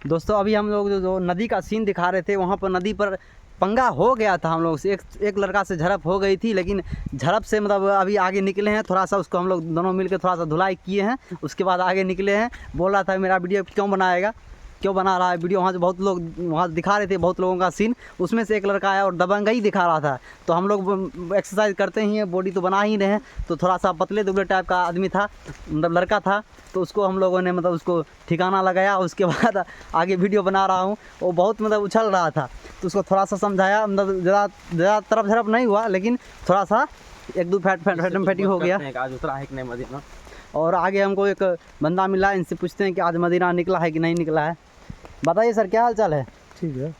दोस्तों अभी हम लोग जो नदी का सीन दिखा रहे थे, वहाँ पर नदी पर पंगा हो गया था हम लोग से। एक लड़का से झड़प हो गई थी, लेकिन झड़प से मतलब अभी आगे निकले हैं। थोड़ा सा उसको हम लोग दोनों मिलकर थोड़ा सा धुलाई किए हैं, उसके बाद आगे निकले हैं। बोल रहा था मेरा वीडियो क्यों बनाएगा, क्यों बना रहा है वीडियो। वहाँ से बहुत लोग वहाँ दिखा रहे थे, बहुत लोगों का सीन। उसमें से एक लड़का आया और दबंगई दिखा रहा था। तो हम लोग एक्सरसाइज करते ही हैं, बॉडी तो बना ही रहे हैं। तो थोड़ा सा पतले दुबले टाइप का आदमी था, मतलब लड़का था। तो उसको हम लोगों ने मतलब उसको ठिकाना लगाया। उसके बाद आगे वीडियो बना रहा हूँ। वो बहुत मतलब उछल रहा था, तो उसको थोड़ा सा समझाया। मतलब ज़्यादा तरफ झड़प नहीं हुआ, लेकिन थोड़ा सा एक दो फैटम फैटी हो गया। आज उतरा है कि नहीं मदीना। और आगे हमको एक बंदा मिला, इनसे पूछते हैं कि आज मदीना निकला है कि नहीं निकला है। बताइए सर, क्या हाल चाल है? ठीक है।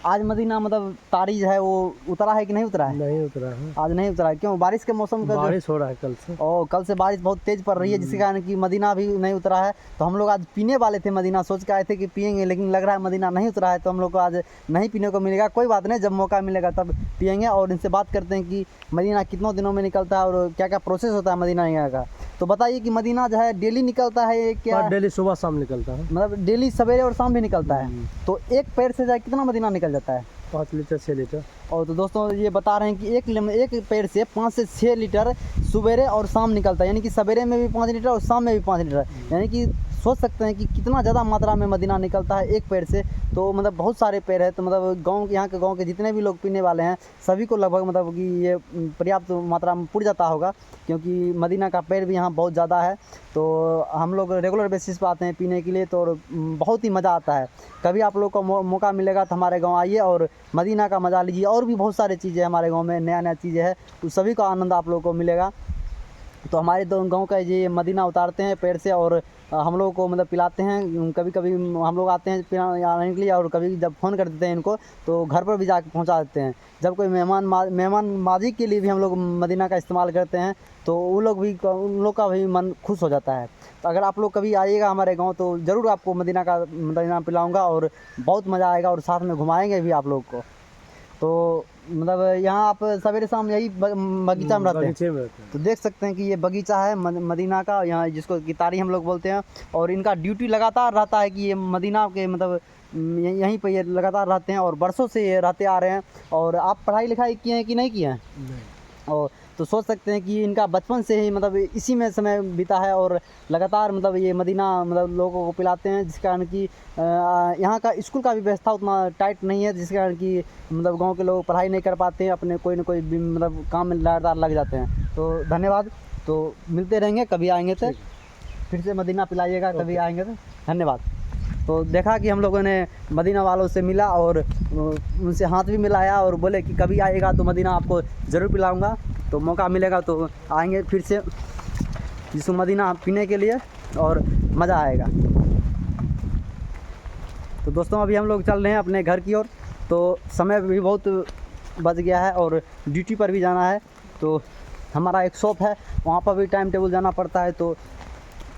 आज मदीना मतलब तारीज है, वो उतरा है कि नहीं उतरा है? नहीं उतरा है, आज नहीं उतरा है। क्यों? बारिश के मौसम का बारिश हो रहा है कल से। और कल से बारिश बहुत तेज़ पड़ रही है, जिसके कारण कि मदीना भी नहीं उतरा है। तो हम लोग आज पीने वाले थे मदीना, सोच के आए थे कि पियेंगे, लेकिन लग रहा है मदीना नहीं उतरा है। तो हम लोग को आज नहीं पीने को मिलेगा। कोई बात नहीं, जब मौका मिलेगा तब पियेंगे। और इनसे बात करते हैं कि मदीना कितनों दिनों में निकलता है और क्या क्या प्रोसेस होता है मदीना का। तो बताइए कि मदीना जो है डेली निकलता है क्या? डेली सुबह शाम निकलता है, मतलब डेली सवेरे और शाम भी निकलता है। तो एक पैर से जाए कितना मदीना निकल जाता है? 5 लीटर 6 लीटर। और तो दोस्तों ये बता रहे हैं कि एक पैर से 5 से 6 लीटर सवेरे और शाम निकलता है। यानी कि सवेरे में भी 5 लीटर और शाम में भी 5 लीटर। यानी कि सोच सकते हैं कि कितना ज़्यादा मात्रा में मदीना निकलता है एक पैर से। तो मतलब बहुत सारे पैर है। तो मतलब यहाँ के गाँव के जितने भी लोग पीने वाले हैं, सभी को लगभग मतलब कि ये पर्याप्त मात्रा में पुर जाता होगा, क्योंकि मदीना का पैर भी यहाँ बहुत ज़्यादा है। तो हम लोग रेगुलर बेसिस पर आते हैं पीने के लिए। तो बहुत ही मज़ा आता है। कभी आप लोग को मौका मिलेगा तो हमारे गाँव आइए और मदीना का मज़ा लीजिए। और भी बहुत सारी चीज़ें हमारे गाँव में, नया नया चीज़ें हैं, तो सभी का आनंद आप लोगों को मिलेगा। तो हमारे दो गांव का ये मदीना उतारते हैं पैर से और हम लोगों को मतलब पिलाते हैं। कभी कभी हम लोग आते हैं पिलाने के लिए, और कभी जब फ़ोन कर देते हैं इनको तो घर पर भी जाकर पहुंचा देते हैं। जब कोई मेहमान माजी के लिए भी हम लोग मदीना का इस्तेमाल करते हैं, तो उन लोग का भी मन खुश हो जाता है। तो अगर आप लोग कभी आइएगा हमारे गाँव तो ज़रूर आपको मदीना पिलाऊँगा और बहुत मज़ा आएगा, और साथ में घुमाएँगे भी आप लोग को। तो मतलब यहाँ आप सवेरे शाम यही बगीचा में रहते हैं। तो देख सकते हैं कि ये बगीचा है मदीना का, यहाँ जिसको कितारी हम लोग बोलते हैं। और इनका ड्यूटी लगातार रहता है कि ये मदीना के मतलब यहीं पे ये लगातार रहते हैं, और बरसों से ये रहते आ रहे हैं। और आप पढ़ाई लिखाई किए हैं कि नहीं किए हैं? और तो सोच सकते हैं कि इनका बचपन से ही मतलब इसी में समय बीता है, और लगातार मतलब ये मदीना मतलब लोगों को पिलाते हैं। जिस कारण कि यहाँ का स्कूल का भी व्यवस्था उतना टाइट नहीं है, जिस कारण कि मतलब गांव के लोग पढ़ाई नहीं कर पाते हैं, अपने कोई ना कोई मतलब काम में लगातार लग जाते हैं। तो धन्यवाद। तो मिलते रहेंगे, कभी आएंगे तो फिर से मदीना पिलाइएगा, कभी आएंगे तो। धन्यवाद। तो देखा कि हम लोगों ने मदीना वालों से मिला और उनसे हाथ भी मिलाया, और बोले कि कभी आएगा तो मदीना आपको ज़रूर पिलाऊंगा। तो मौका मिलेगा तो आएंगे फिर से जिसको मदीना पीने के लिए, और मज़ा आएगा। तो दोस्तों अभी हम लोग चल रहे हैं अपने घर की ओर। तो समय भी बहुत बच गया है और ड्यूटी पर भी जाना है। तो हमारा एक शॉप है, वहाँ पर भी टाइम टेबल जाना पड़ता है। तो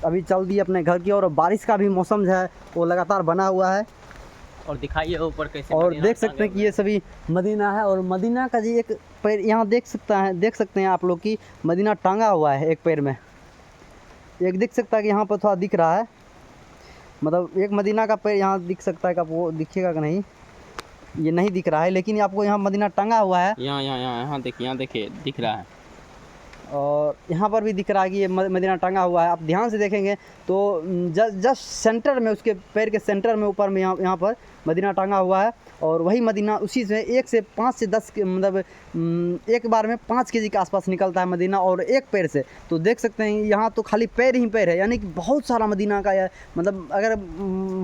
अभी चल दिए अपने घर की ओर। बारिश का भी मौसम जो है वो लगातार बना हुआ है। और दिखाइए ऊपर कैसे, और देख सकते हैं कि ये सभी मदीना है। और मदीना का जी एक पैर यहाँ देख सकते हैं आप लोग कि मदीना टांगा हुआ है एक पैर में। एक दिख सकता है कि यहाँ पर थोड़ा दिख रहा है, मतलब एक मदीना का पैर यहाँ दिख सकता है। कि वो दिखेगा कि नहीं, ये नहीं दिख रहा है, लेकिन आपको यहाँ मदीना टांगा हुआ है। यहाँ देखिए दिख रहा है। और यहाँ पर भी दिख रहा है कि ये मदीना टांगा हुआ है। आप ध्यान से देखेंगे तो जस्ट सेंटर में, उसके पैर के सेंटर में ऊपर में यहाँ पर मदीना टांगा हुआ है। और वही मदीना उसी से 1 से 5 से 10 मतलब एक बार में 5 केजी के आसपास निकलता है मदीना, और एक पैर से। तो देख सकते हैं यहाँ तो खाली पैर ही पैर है, यानी कि बहुत सारा मदीना का मतलब अगर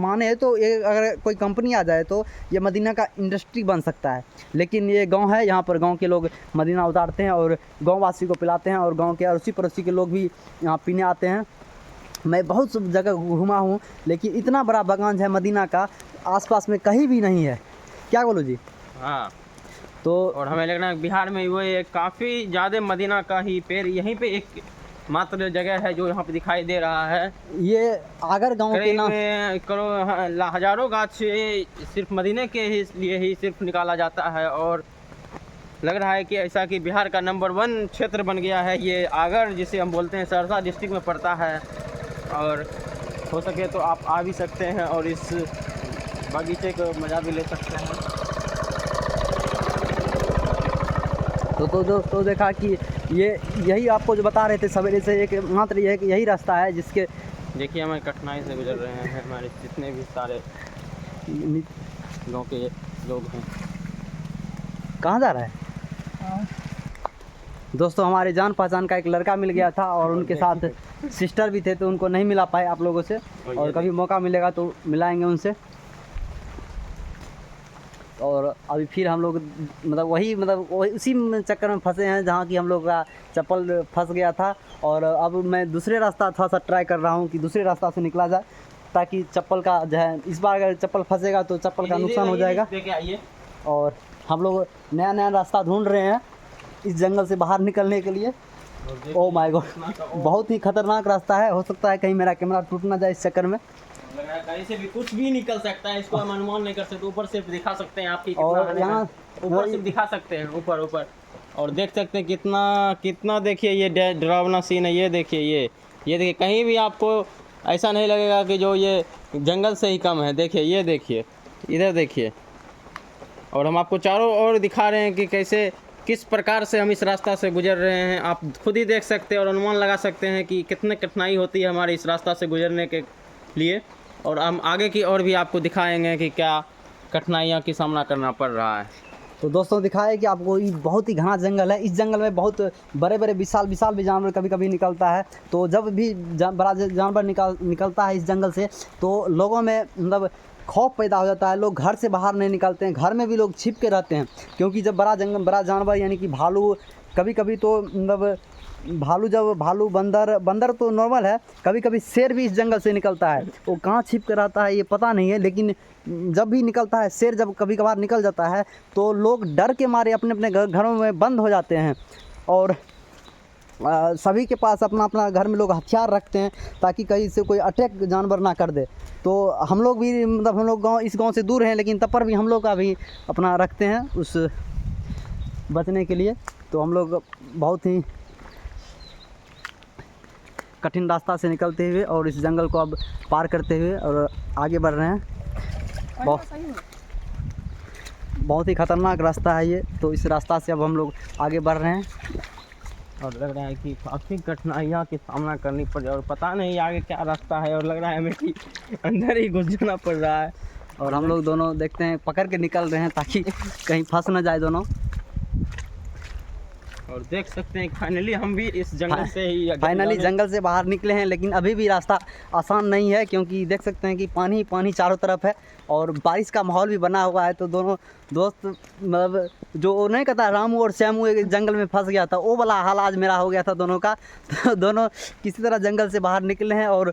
माने तो अगर कोई कंपनी आ जाए तो ये मदीना का इंडस्ट्री बन सकता है। लेकिन ये गाँव है, यहाँ पर गाँव के लोग मदीना उतारते हैं और गाँव वासी को पिलाते हैं, और गाँव के अड़ोसी पड़ोसी के लोग भी यहाँ पीने आते हैं। मैं बहुत सब जगह घूमा हूँ, लेकिन इतना बड़ा बागान है मदीना का आसपास में कहीं भी नहीं है। क्या बोलो जी? हाँ। तो और हमें लगना है बिहार में वो काफ़ी ज़्यादा मदीना का ही पेड़ यहीं पे एक मात्र जगह है जो यहाँ पे दिखाई दे रहा है। ये आगर गांव के नाम करोड़ों हजारों गाछ सिर्फ मदीने के ही लिए ही सिर्फ निकाला जाता है। और लग रहा है कि ऐसा कि बिहार का नंबर 1 क्षेत्र बन गया है ये आगर, जिसे हम बोलते हैं, सहरसा डिस्ट्रिक्ट में पड़ता है। और हो सके तो आप आ भी सकते हैं और इस बगीचे को मज़ा भी ले सकते हैं। तो दोस्तों देखा कि यही आपको जो बता रहे थे सवेरे से, एक मात्र यही रास्ता है जिसके देखिए हमें कठिनाई से गुजर रहे हैं हमारे जितने भी सारे गांव के लोग हैं। कहाँ जा रहा है दोस्तों? हमारे जान पहचान का एक लड़का मिल गया था और उनके साथ सिस्टर भी थे, तो उनको नहीं मिला पाए आप लोगों से, और कभी मौका मिलेगा तो मिलाएंगे उनसे। और अभी फिर हम लोग वही उसी चक्कर में फंसे हैं जहाँ की हम लोग का चप्पल फंस गया था। और अब मैं दूसरे रास्ता थोड़ा सा ट्राई कर रहा हूँ कि दूसरे रास्ता से निकला जाए, ताकि चप्पल का जो है, इस बार अगर चप्पल फंसेगा तो चप्पल का नुकसान हो जाएगा। और हम लोग नया नया रास्ता ढूंढ रहे हैं इस जंगल से बाहर निकलने के लिए। ओह माय गॉड, बहुत ही खतरनाक रास्ता है। हो सकता है कहीं मेरा कैमरा टूट ना जाए इस चक्कर में। कहीं से भी कुछ भी निकल सकता है, इसको हम अनुमान नहीं कर सकते। ऊपर से दिखा सकते हैं आपकी, और यहाँ ऊपर से दिखा सकते हैं ऊपर और देख सकते हैं कितना देखिए ये डरावना सीन है। ये देखिए ये देखिए, कहीं भी आपको ऐसा नहीं लगेगा कि जो ये जंगल से ही कम है। देखिए ये देखिए, इधर देखिए, और हम आपको चारों ओर दिखा रहे हैं कि किस प्रकार से हम इस रास्ता से गुजर रहे हैं। आप खुद ही देख सकते हैं और अनुमान लगा सकते हैं कि कितनी कठिनाई होती है हमारे इस रास्ता से गुजरने के लिए। और हम आगे की और भी आपको दिखाएंगे कि क्या कठिनाइयों की सामना करना पड़ रहा है। तो दोस्तों दिखाया कि आपको ये बहुत ही घना जंगल है। इस जंगल में बहुत बड़े बड़े विशाल भी जानवर कभी कभी निकलता है। तो जब भी बड़ा जानवर निकलता है इस जंगल से, तो लोगों में खौफ पैदा हो जाता है। लोग घर से बाहर नहीं निकलते हैं, घर में भी लोग छिप के रहते हैं, क्योंकि जब बड़ा जानवर यानी कि भालू, कभी कभी तो भालू बंदर तो नॉर्मल है, कभी कभी शेर भी इस जंगल से निकलता है। वो कहाँ छिप कर रहता है ये पता नहीं है, लेकिन जब भी निकलता है शेर, जब कभी कभार निकल जाता है तो लोग डर के मारे अपने अपने घरों में बंद हो जाते हैं। और सभी के पास अपना घर में लोग हथियार रखते हैं, ताकि कहीं से कोई अटैक जानवर ना कर दे। तो हम लोग भी हम लोग इस गांव से दूर हैं, लेकिन तब पर भी हम लोग का भी अपना रखते हैं उस बचने के लिए। तो हम लोग बहुत ही कठिन रास्ता से निकलते हुए और इस जंगल को अब पार करते हुए और आगे बढ़ रहे हैं। बहुत ही खतरनाक रास्ता है ये। तो इस रास्ता से अब हम लोग आगे बढ़ रहे हैं और लग रहा है कि काफ़ी कठिनाइयों की सामना करनी पड़ रही है और पता नहीं आगे क्या रास्ता है, और लग रहा है हमें कि अंदर ही घुस जाना पड़ रहा है। और हम लोग दोनों देखते हैं पकड़ के निकल रहे हैं ताकि कहीं फंस ना जाए दोनों। और देख सकते हैं फाइनली हम भी इस जंगल से ही जंगल से बाहर निकले हैं, लेकिन अभी भी रास्ता आसान नहीं है, क्योंकि देख सकते हैं कि पानी पानी चारों तरफ है और बारिश का माहौल भी बना हुआ है। तो दोनों दोस्त जो नहीं कहता रामू और श्यामू एक जंगल में फंस गया था, वो वाला हाल आज मेरा हो गया था दोनों का। तो दोनों किसी तरह जंगल से बाहर निकले हैं और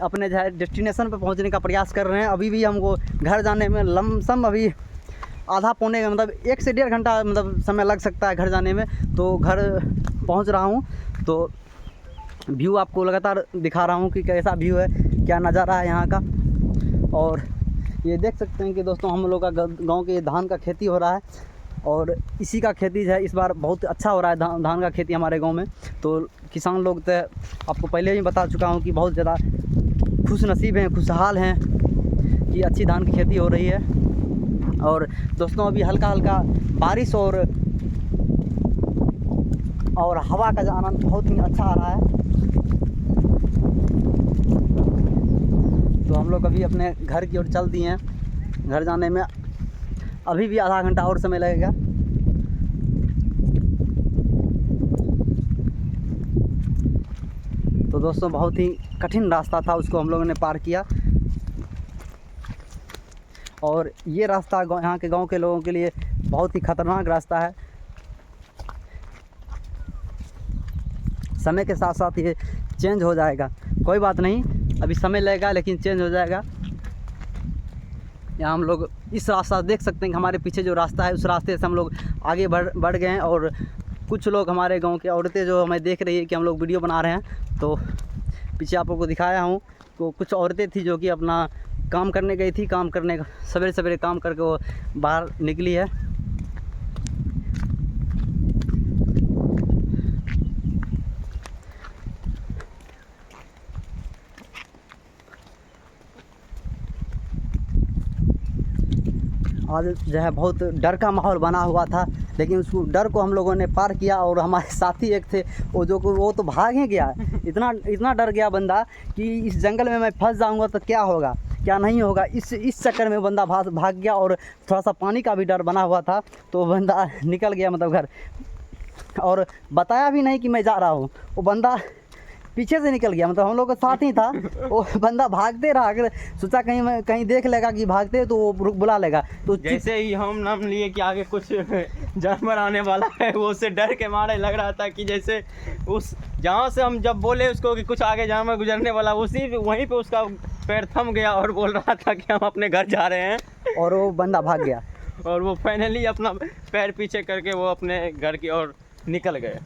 अपने जो है डेस्टिनेशन पर पहुँचने का प्रयास कर रहे हैं। अभी भी हमको घर जाने में लमसम अभी आधा पौने 1 से 1.5 घंटा समय लग सकता है घर जाने में। तो घर पहुंच रहा हूं, तो व्यू आपको लगातार दिखा रहा हूं कि कैसा व्यू है, क्या नज़ारा है यहाँ का। और ये देख सकते हैं कि दोस्तों हम लोग का गांव के धान का खेती हो रहा है, और इसी का खेती जो है इस बार बहुत अच्छा हो रहा है धान का खेती हमारे गाँव में। तो किसान लोग तो आपको पहले ही बता चुका हूँ कि बहुत ज़्यादा खुश नसीब हैं, खुशहाल हैं कि अच्छी धान की खेती हो रही है। और दोस्तों अभी हल्का हल्का बारिश और हवा का आनंद बहुत ही अच्छा आ रहा है। तो हम लोग अभी अपने घर की ओर चल दिए हैं। घर जाने में अभी भी आधा घंटा और समय लगेगा। तो दोस्तों बहुत ही कठिन रास्ता था, उसको हम लोगों ने पार किया। और ये रास्ता यहाँ के गांव के लोगों के लिए बहुत ही ख़तरनाक रास्ता है। समय के साथ साथ ये चेंज हो जाएगा, कोई बात नहीं, अभी समय लगेगा लेकिन चेंज हो जाएगा। यहाँ हम लोग इस रास्ता देख सकते हैं कि हमारे पीछे जो रास्ता है उस रास्ते से हम लोग आगे बढ़ गए हैं। और कुछ लोग हमारे गांव की औरतें जो हमें देख रही है कि हम लोग वीडियो बना रहे हैं, तो पीछे आप लोगों को दिखाया हूँ। तो कुछ औरतें थी जो कि अपना काम करने गई थी, काम करने का सवेरे सवेरे काम करके वो बाहर निकली है। आज जो है बहुत डर का माहौल बना हुआ था, लेकिन उस डर को हम लोगों ने पार किया। और हमारे साथी एक थे वो तो भाग ही गया। इतना डर गया बंदा कि इस जंगल में मैं फंस जाऊंगा तो क्या होगा क्या नहीं होगा, इस चक्कर में बंदा भाग गया। और थोड़ा सा पानी का भी डर बना हुआ था, तो बंदा निकल गया मतलब घर, और बताया भी नहीं कि मैं जा रहा हूँ। वो बंदा पीछे से निकल गया, मतलब हम लोग के साथ ही था। वो बंदा भागते रहा, अगर सोचा कहीं देख लेगा कि भागते तो वो बुला लेगा। तो जैसे ही हम नाम लिए कि आगे कुछ जानवर आने वाला है, वो उससे डर के मारे लग रहा था कि जैसे उस जहाँ से हम जब बोले उसको कि कुछ आगे जानवर गुजरने वाला, वहीं पे उसका पैर थम गया और बोल रहा था कि हम अपने घर जा रहे हैं, और वो बंदा भाग गया। और वो फाइनली अपना पैर पीछे करके वो अपने घर की ओर निकल गए।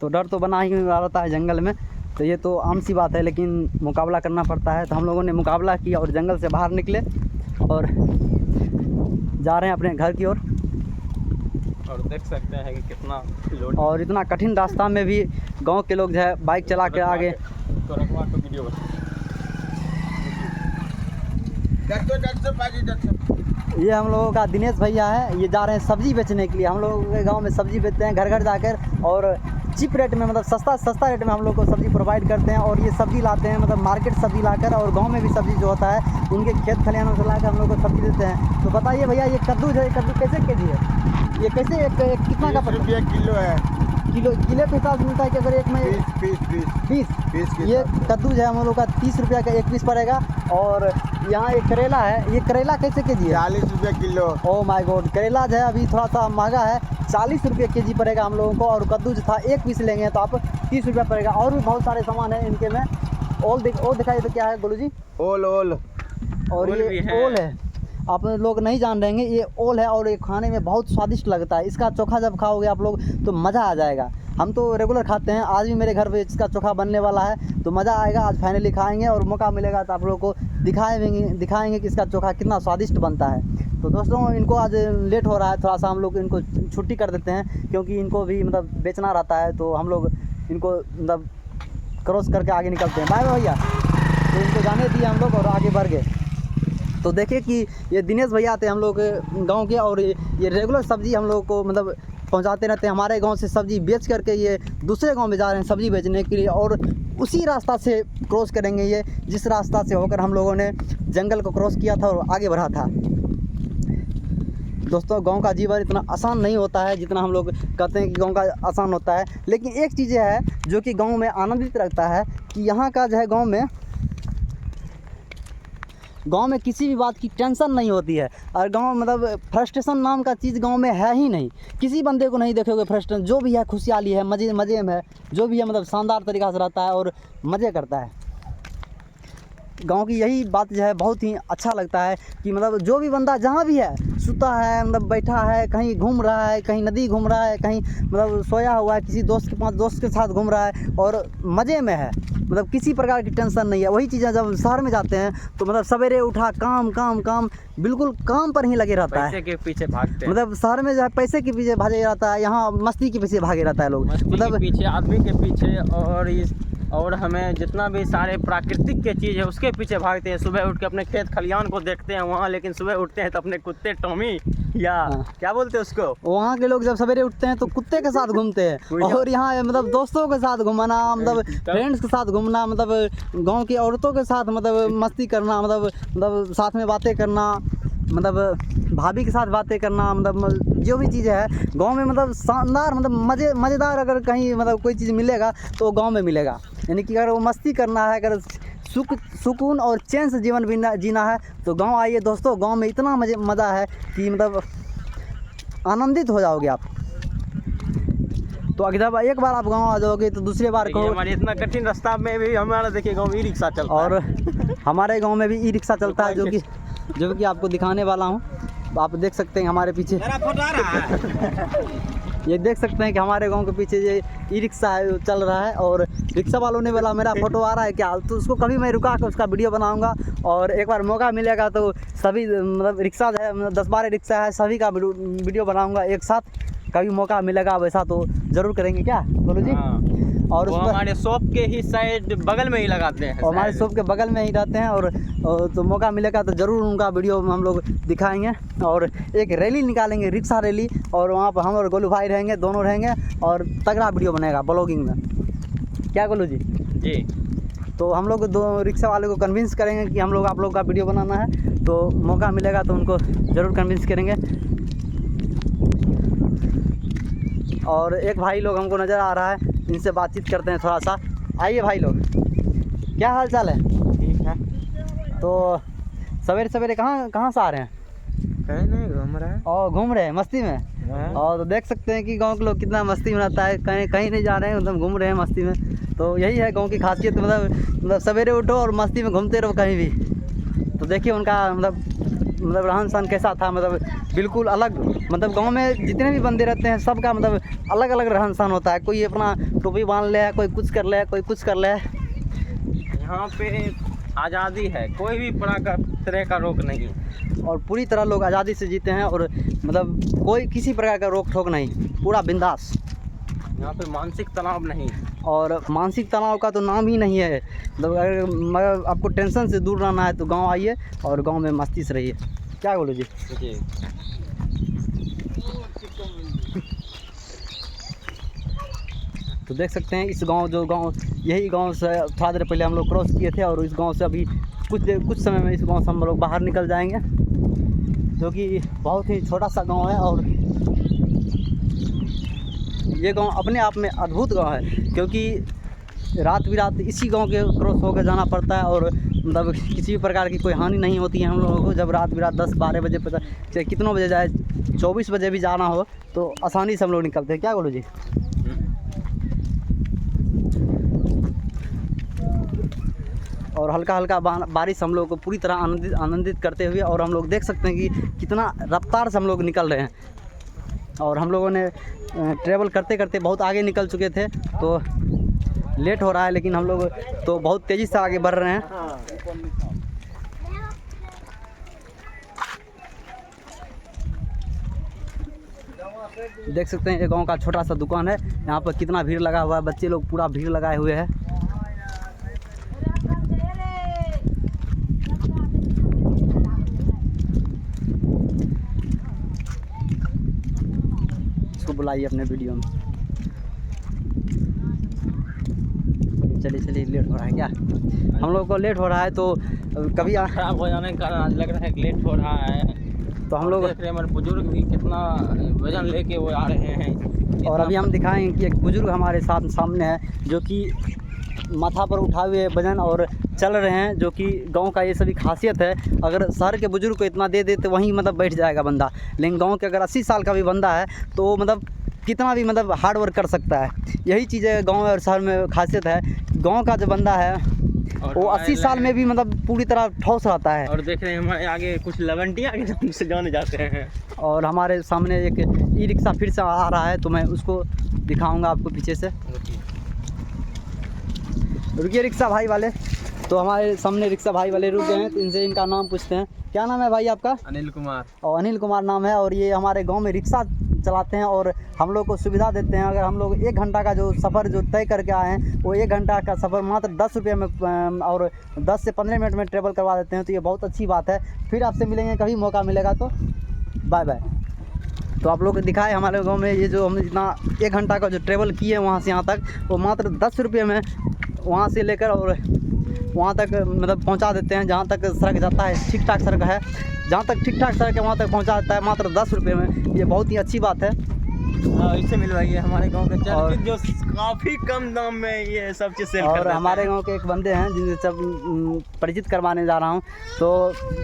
तो डर तो बना ही रहता है जंगल में, तो ये तो आम सी बात है, लेकिन मुकाबला करना पड़ता है। तो हम लोगों ने मुकाबला किया और जंगल से बाहर निकले और जा रहे हैं अपने घर की ओर। और देख सकते हैं कि कितना लोड, और इतना कठिन रास्ता में भी गांव के लोग जो है बाइक चला के आगे। ये हम लोगों का दिनेश भैया है, ये जा रहे हैं सब्जी बेचने के लिए। हम लोग के गांव में सब्जी बेचते हैं घर घर जाकर, और चीप रेट में, मतलब सस्ता रेट में हम लोग को सब्जी प्रोवाइड करते हैं। और ये सब्जी लाते हैं, मतलब मार्केट सब्जी लाकर, और गांव में भी सब्जी जो होता है उनके खेत खलिहानों से लाकर हम लोग को सब्जी देते हैं। तो बताइए भैया, ये कद्दू जो है, कद्दू कैसे केजी है? ये कैसे एक कितना का रुपया किलो है? किलो के हिसाब से मिलता है कि अगर एक में 20 ये कद्दू जो है हम लोग का 30 रुपया का एक पीस पड़ेगा। और यहाँ एक करेला है, ये करेला कैसे केजी है? 40 रुपया किलो। ओह माय गॉड, करेला जो है अभी थोड़ा सा महंगा है, 40 रुपये केजी पड़ेगा हम लोगों को। और कद्दू जो था एक पीस लेंगे तो आप 30 रुपया पड़ेगा। और भी बहुत सारे सामान है इनके में। ओल दिखाइए तो क्या है गोलू जी? ओल और ओल भी ये है। ओल है, आप लोग नहीं जान रहेंगे, ये ओल है। और ये खाने में बहुत स्वादिष्ट लगता है। इसका चोखा जब खाओगे आप लोग तो मज़ा आ जाएगा। हम तो रेगुलर खाते हैं, आज भी मेरे घर पे इसका चोखा बनने वाला है, तो मज़ा आएगा। आज फाइनली खाएंगे, और मौका मिलेगा तो आप लोग को दिखाएंगे कि इसका चोखा कितना स्वादिष्ट बनता है। तो दोस्तों, इनको आज लेट हो रहा है, थोड़ा सा हम लोग इनको छुट्टी कर देते हैं, क्योंकि इनको भी मतलब बेचना रहता है। तो हम लोग इनको मतलब क्रॉस करके आगे निकलते हैं। बाय बाय भैया। तो इनको जाने दिए हम लोग और आगे बढ़ गए। तो देखिए कि ये दिनेश भैया थे हम लोग गांव के, और ये रेगुलर सब्जी हम लोग को मतलब पहुंचाते रहते हैं। हमारे गांव से सब्जी बेच करके ये दूसरे गांव में जा रहे हैं सब्जी बेचने के लिए, और उसी रास्ता से क्रॉस करेंगे ये, जिस रास्ता से होकर हम लोगों ने जंगल को क्रॉस किया था और आगे बढ़ा था। दोस्तों, गांव का जीवन इतना आसान नहीं होता है जितना हम लोग कहते हैं कि गांव का आसान होता है। लेकिन एक चीज़ है जो कि गाँव में आनंदित रखता है कि यहाँ का जो है गांव में किसी भी बात की टेंशन नहीं होती है। और गांव मतलब फ्रस्ट्रेशन नाम का चीज़ गांव में है ही नहीं। किसी बंदे को नहीं देखोगे फ्रस्ट्रेशन, जो भी है खुशहाली है, मज़े में है, जो भी है मतलब शानदार तरीक़ा से रहता है और मज़े करता है। गांव की यही बात जो है बहुत ही अच्छा लगता है कि मतलब जो भी बंदा जहाँ भी है, सुता है, मतलब बैठा है, कहीं घूम रहा है, कहीं नदी घूम रहा है, कहीं मतलब सोया हुआ है, किसी दोस्त के साथ घूम रहा है और मज़े में है, मतलब किसी प्रकार की टेंशन नहीं है। वही चीज़ें जब शहर में जाते हैं तो मतलब सवेरे उठा काम, बिल्कुल काम पर ही लगे रहता है, पैसे के पीछे भागते हैं। मतलब शहर में जो है पैसे के पीछे भागे रहता है, यहाँ मस्ती के पीछे भागे रहता है लोग, मतलब के पीछे, आदमी के पीछे, और हमें जितना भी सारे प्राकृतिक के चीज़ है उसके पीछे भागते हैं। सुबह उठ के अपने खेत खलिहान को देखते हैं वहाँ, लेकिन सुबह उठते हैं तो अपने कुत्ते टॉमी या क्या बोलते हैं उसको, वहाँ के लोग जब सवेरे उठते हैं तो कुत्ते के साथ घूमते हैं। और यहाँ मतलब दोस्तों के साथ घूमना, मतलब फ्रेंड्स के साथ घूमना, मतलब गांव की औरतों के साथ मतलब मस्ती करना, मतलब साथ में बातें करना, मतलब भाभी के साथ बातें करना, मतलब जो भी चीज़ें है गांव में मतलब शानदार, मतलब मज़ेदार अगर कहीं मतलब कोई चीज़ मिलेगा तो गांव में मिलेगा। यानी कि अगर वो मस्ती करना है, अगर सुकून और चैन से जीवन जीना है तो गांव आइए दोस्तों। गांव में इतना मज़ा है कि मतलब आनंदित हो जाओगे आप। तो अगर एक बार आप गांव आ जाओगे तो दूसरी बार को हमारे इतना कठिन रास्ता में भी हमारा देखिए गांव में ई रिक्शा चलता है। और हमारे गांव में भी ई रिक्शा चलता है, जो कि आपको दिखाने वाला हूं। आप देख सकते हैं हमारे पीछे, ये देख सकते हैं कि हमारे गांव के पीछे ये ई रिक्शा है, चल रहा है। और रिक्शा वालों ने बोला मेरा फ़ोटो आ रहा है क्या, तो उसको कभी मैं रुका कर उसका वीडियो बनाऊंगा। और एक बार मौका मिलेगा तो सभी मतलब रिक्शा जो है 10-12 रिक्शा है, सभी का वीडियो बनाऊंगा एक साथ। कभी मौका मिलेगा वैसा तो ज़रूर करेंगे, क्या बोलो जी। और वो उस पर हमारे शॉप के ही साइड बगल में ही लगाते हैं और हमारे शायद। शॉप के बगल में ही रहते हैं और तो मौका मिलेगा तो ज़रूर उनका वीडियो हम लोग दिखाएंगे और एक रैली निकालेंगे, रिक्शा रैली, और वहाँ पर हम और गोलू भाई रहेंगे, दोनों रहेंगे और तगड़ा वीडियो बनेगा ब्लॉगिंग में। क्या गोलू जी? जी तो हम लोग दो रिक्शा वाले को कन्विंस करेंगे कि हम लोग आप लोग का वीडियो बनाना है, तो मौका मिलेगा तो उनको ज़रूर कन्विंस करेंगे। और एक भाई लोग हमको नज़र आ रहा है, इनसे बातचीत करते हैं थोड़ा सा। आइए भाई लोग, क्या हाल चाल है? ठीक है। तो सवेरे सवेरे कहाँ से आ रहे हैं? कहीं नहीं घूम रहा है और घूम रहे हैं मस्ती में। और तो देख सकते हैं कि गांव के लोग कितना मस्ती में रहता है, कहीं कहीं नहीं जा रहे हैं, मतलब घूम रहे हैं मस्ती में। तो यही है गांव की खासियत, मतलब सवेरे उठो और मस्ती में घूमते रहो कहीं भी। तो देखिए उनका मतलब रहन सहन कैसा था, मतलब बिल्कुल अलग। मतलब गांव में जितने भी बंदे रहते हैं सबका मतलब अलग अलग रहन सहन होता है। कोई अपना टोपी बांध ले, कोई कुछ कर ले, कोई कुछ कर ले। यहाँ पे आज़ादी है, कोई भी तरह का रोक नहीं। और पूरी तरह लोग आज़ादी से जीते हैं और मतलब कोई किसी प्रकार का रोक ठोक नहीं, पूरा बिंदास। यहाँ पे मानसिक तनाव नहीं। और मानसिक तनाव का तो नाम ही नहीं है। मतलब अगर आपको टेंशन से दूर रहना है तो गांव आइए और गांव में मस्ती से रहिए। क्या बोलो जी? जी तो देख सकते हैं इस गांव यही गांव से थोड़ा देर पहले हम लोग क्रॉस किए थे और इस गांव से अभी कुछ समय में इस गांव से हम लोग बाहर निकल जाएंगे, जो कि बहुत ही छोटा सा गांव है। और ये गांव अपने आप में अद्भुत गांव है, क्योंकि रात बिरात इसी गांव के क्रॉस होकर जाना पड़ता है और मतलब किसी भी प्रकार की कोई हानि नहीं होती है हम लोगों को। जब रात बिरात 10-12 बजे चाहे कितनों बजे जाए, 24 बजे भी जाना हो तो आसानी से हम लोग निकलते हैं। क्या बोलो जी? और हल्का हल्का बारिश हम लोग को पूरी तरह आनंदित करते हुए, और हम लोग देख सकते हैं कि कितना रफ्तार से हम लोग निकल रहे हैं। और हम लोगों ने ट्रैवल करते करते बहुत आगे निकल चुके थे, तो लेट हो रहा है, लेकिन हम लोग तो बहुत तेज़ी से आगे बढ़ रहे हैं। देख सकते हैं ये गांव का छोटा सा दुकान है, यहाँ पर कितना भीड़ लगा हुआ है, बच्चे लोग पूरा भीड़ लगाए हुए हैं। इसको बुलाइए अपने वीडियो में। चलिए लेट हो रहा है क्या? हम लोग को लेट हो रहा है तो कभी खराब हो जाने के कारण आज लग रहा है कि लेट हो रहा है। तो हम लोग देख रहे हैं हमारे बुजुर्ग भी कितना वजन लेके वो आ रहे हैं। और अभी हम दिखाएंगे कि एक बुजुर्ग हमारे साथ सामने है, जो कि माथा पर उठाए हुए वजन और चल रहे हैं, जो कि गांव का ये सभी खासियत है। अगर शहर के बुजुर्ग को इतना दे तो वहीं मतलब बैठ जाएगा बंदा, लेकिन गांव के अगर 80 साल का भी बंदा है तो मतलब कितना भी मतलब हार्ड वर्क कर सकता है। यही चीज़ें गांव और शहर में खासियत है। गांव का जो बंदा है वो 80 साल में भी मतलब पूरी तरह ठोस रहता है। और देख रहे हैं हमारे आगे कुछ लवंटियाँ के नाम से जाने जाते हैं। और हमारे सामने एक ई रिक्शा फिर से आ रहा है, तो मैं उसको दिखाऊंगा आपको पीछे से। रुकिए रिक्शा भाई वाले। तो हमारे सामने रिक्शा भाई वाले रुके हैं, तो इनसे इनका नाम पूछते हैं। क्या नाम है भाई आपका? अनिल कुमार। और अनिल कुमार नाम है, और ये हमारे गांव में रिक्शा चलाते हैं और हम लोग को सुविधा देते हैं। अगर हम लोग 1 घंटा का जो सफ़र जो तय करके आए हैं, वो 1 घंटा का सफ़र मात्र 10 रुपये में और 10 से 15 मिनट में ट्रेवल करवा देते हैं। तो ये बहुत अच्छी बात है। फिर आपसे मिलेंगे कभी मौका मिलेगा तो। Bye bye. तो आप लोग को दिखाए हमारे गांव में ये जो हम इतना 1 घंटा का जो ट्रेवल किए वहाँ से यहाँ तक, वो मात्र 10 रुपये में वहाँ से लेकर और वहाँ तक मतलब पहुँचा देते हैं। जहाँ तक सड़क जाता है ठीक ठाक सड़क है, जहाँ तक ठीक ठाक सड़क है वहाँ तक पहुँचा देता है मात्र 10 रुपये में। ये बहुत ही अच्छी बात है। इससे मिलवाइए हमारे गांव के और जो काफ़ी कम दाम में ये सब चीज़ सेल कर और देते हमारे हैं। गांव के एक बंदे हैं जिनसे सब परिचित करवाने जा रहा हूं। तो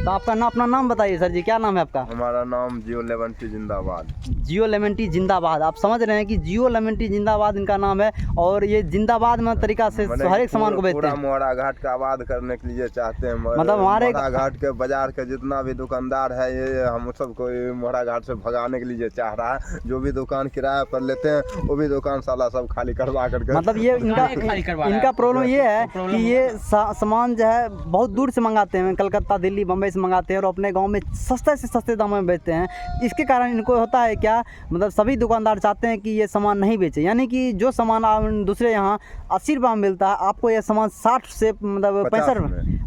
आपका अपना नाम बताइए सर जी, क्या नाम है आपका? हमारा नाम जियो लेमन टी जिंदाबाद। जियो लेमन टी जिंदाबाद। आप समझ रहे हैं कि जियो लेमन टी जिंदाबाद इनका नाम है, और ये जिंदाबाद में तरीका से हर एक सामान को बेचते पूरा हैं। मोहरा घाट का आबाद करने के लिए चाहते हैं। मतलब हमारे मोहरा घाट के बाजार के जितना भी दुकानदार है, ये हम सबको मोहरा घाट से भगाने के लिए चाह रहा है। जो भी दुकान दुकान किराया पर लेते हैं, वो भी दुकान साला सब खाली करवा करके मतलब ये खाली करवा रहा है। इनका प्रॉब्लम ये है प्रॉब्लम कि ये सामान जो है बहुत दूर से मंगाते हैं, कलकत्ता दिल्ली बम्बई से मंगाते हैं और अपने गांव में सस्ते से सस्ते दामों में बेचते हैं। इसके कारण इनको होता है क्या, मतलब सभी दुकानदार चाहते हैं कि ये सामान नहीं बेचे, यानी कि जो सामान आप दूसरे यहाँ 80 रुपये में मिलता है, आपको ये सामान 60 से मतलब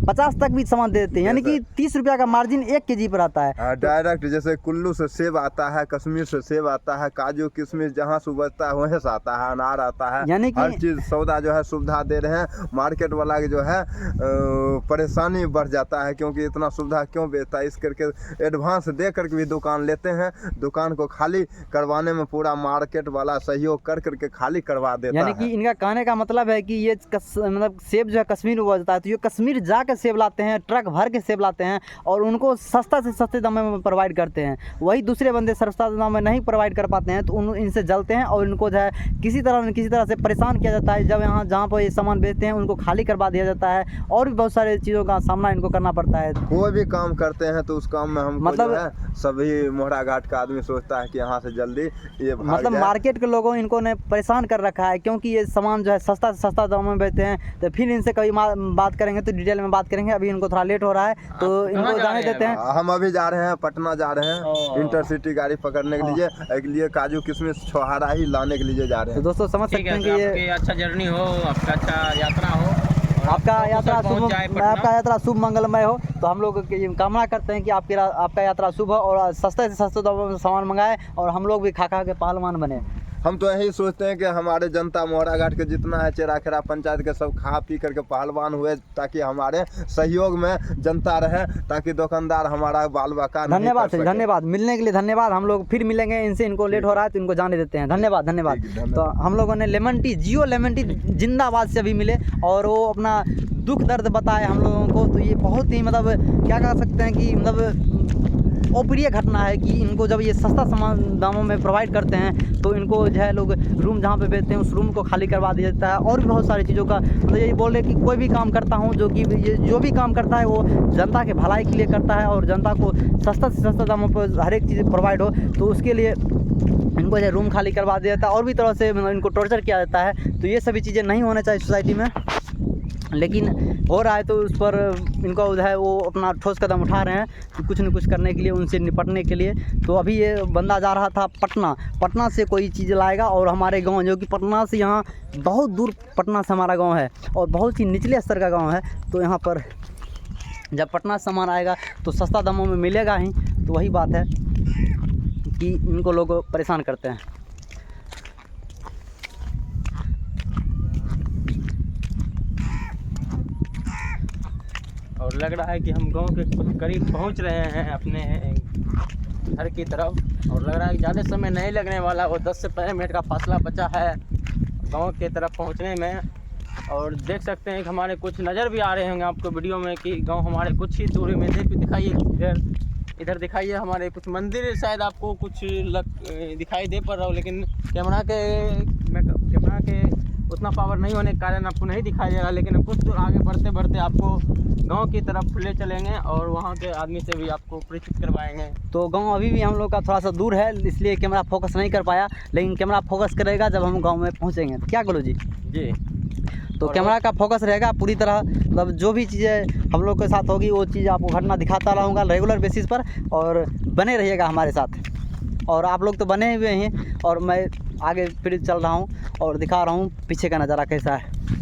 50 तक भी सामान दे देते हैं, यानी कि 30 रुपये का मार्जिन 1 kg पर आता है। डायरेक्ट जैसे कुल्लू से सेब आता है, कश्मीर से सेब आता है, काजू किशमिश जहाँ से उपजता है वहीं से आता है, अनार आता है, यानी कि हर चीज सौदा जो है सुविधा दे रहे हैं। मार्केट वाला की जो है परेशानी बढ़ जाता है, क्योंकि इतना सुविधा क्यों बेचता है, इस करके एडवांस दे करके भी दुकान लेते हैं। दुकान को खाली करवाने में पूरा मार्केट वाला सहयोग कर करके खाली करवा देता यानी है। कि इनका कहने का मतलब है कि ये मतलब सेब जो है कश्मीर में उपजता है, तो ये कश्मीर जाकर सेब लाते हैं, ट्रक भर के सेब लाते हैं और उनको सस्ता से सस्ते दाम में प्रोवाइड करते हैं। वही दूसरे बंदे सस्ता दाम में नहीं प्रोवाइड कर पाते हैं, तो इनसे जलते हैं और इनको जो है किसी तरह से परेशान किया जाता है। जब यहाँ जहाँ पर ये सामान बेचते हैं उनको खाली करवा दिया जाता है और भी बहुत सारे चीज़ों का सामना इनको करना पड़ता है। कोई भी काम करते हैं तो उस काम में हम मतलब सभी मोहरा घाट का आदमी सोचता है कि यहाँ से जल्दी ये भाग मतलब जाए। मार्केट के लोगों इनको ने परेशान कर रखा है, क्योंकि ये सामान जो है सस्ता से सस्ता दामों में बेचते हैं। तो फिर इनसे कभी बात करेंगे तो डिटेल में बात करेंगे, अभी इनको थोड़ा लेट हो रहा है तो इनको जाने देते हैं। हम अभी जा रहे हैं पटना जा रहे हैं इंटरसिटी गाड़ी पकड़ने के लिए काजू किशमिश छोहारा ही लाने के लिए जा रहे तो हैं। दोस्तों समझ सकते हैं कि ये अच्छा जर्नी हो, आपका अच्छा यात्रा हो, आपका यात्रा पहुंच शुभ, जाए पटना। आपका यात्रा शुभ मंगलमय हो। तो हम लोग की कामना करते हैं कि आपका यात्रा शुभ हो और सस्ते से सस्ते दामों में सामान मंगाए और हम लोग भी खा के पहलवान बने। हम तो यही सोचते हैं कि हमारे जनता मोहरा घाट के जितना है चेरा खेरा पंचायत के सब खा पी करके पहलवान हुए, ताकि हमारे सहयोग में जनता रहे, ताकि दुकानदार हमारा बाल बाका नहीं धन्यवाद कर सके। धन्यवाद, मिलने के लिए धन्यवाद। हम लोग फिर मिलेंगे इनसे, इनको लेट हो रहा है तो इनको जाने देते हैं। धन्यवाद धन्यवाद। ठीक है, धन्यवाद। तो हम लोगों ने लेमन टी, जियो लेमन टी जिंदाबाद से अभी मिले और वो अपना दुख दर्द बताए हम लोगों को। तो ये बहुत ही मतलब क्या कह सकते हैं कि मतलब अप्रिय घटना है कि इनको जब ये सस्ता सामान दामों में प्रोवाइड करते हैं तो इनको जो है लोग रूम जहाँ पे बेचते हैं उस रूम को खाली करवा दिया जाता है और भी बहुत सारी चीज़ों का। मतलब यही बोल रहे कि कोई भी काम करता हूँ जो कि ये जो भी काम करता है वो जनता के भलाई के लिए करता है और जनता को सस्ता से सस्ता दामों पर हर एक चीज़ प्रोवाइड हो, तो उसके लिए इनको जो है रूम खाली करवा दिया जाता है और भी तरह से मतलब इनको टॉर्चर किया जाता है। तो ये सभी चीज़ें नहीं होना चाहिए सोसाइटी में, लेकिन हो रहा है तो उस पर इनको जो है वो अपना ठोस कदम उठा रहे हैं कि कुछ न कुछ करने के लिए, उनसे निपटने के लिए। तो अभी ये बंदा जा रहा था पटना से कोई चीज़ लाएगा और हमारे गांव जो कि पटना से यहाँ बहुत दूर, पटना से हमारा गांव है और बहुत ही निचले स्तर का गांव है। तो यहाँ पर जब पटना से सामान आएगा तो सस्ता दामों में मिलेगा ही। तो वही बात है कि इनको लोग परेशान करते हैं। और लग रहा है कि हम गांव के कुछ करीब पहुंच रहे हैं अपने घर की तरफ, और लग रहा है कि ज़्यादा समय नहीं लगने वाला, वो 10 से 15 मिनट का फासला बचा है गांव की तरफ पहुंचने में। और देख सकते हैं कि हमारे कुछ नज़र भी आ रहे होंगे आपको वीडियो में कि गांव हमारे कुछ ही दूरी में दिखाइए, इधर दिखाइए हमारे कुछ मंदिर, शायद आपको कुछ दिखाई दे पड़ रहा हो, लेकिन कैमरा के उतना पावर नहीं होने के कारण आपको नहीं दिखाई दे रहा। लेकिन कुछ दूर आगे बढ़ते बढ़ते आपको गांव की तरफ ले चलेंगे और वहां के आदमी से भी आपको परिचित करवाएंगे। तो गांव अभी भी हम लोग का थोड़ा सा दूर है, इसलिए कैमरा फोकस नहीं कर पाया, लेकिन कैमरा फोकस करेगा जब हम गांव में पहुंचेंगे। क्या करो जी? तो कैमरा का फोकस रहेगा पूरी तरह, मतलब जो भी चीज़ें हम लोग के साथ होगी वो चीज़ आपको घटना दिखाता रहूँगा रेगुलर बेसिस पर, और बने रहिएगा हमारे साथ। और आप लोग तो बने हुए हैं और मैं आगे फिर चल रहा हूँ और दिखा रहा हूँ पीछे का नज़ारा कैसा है।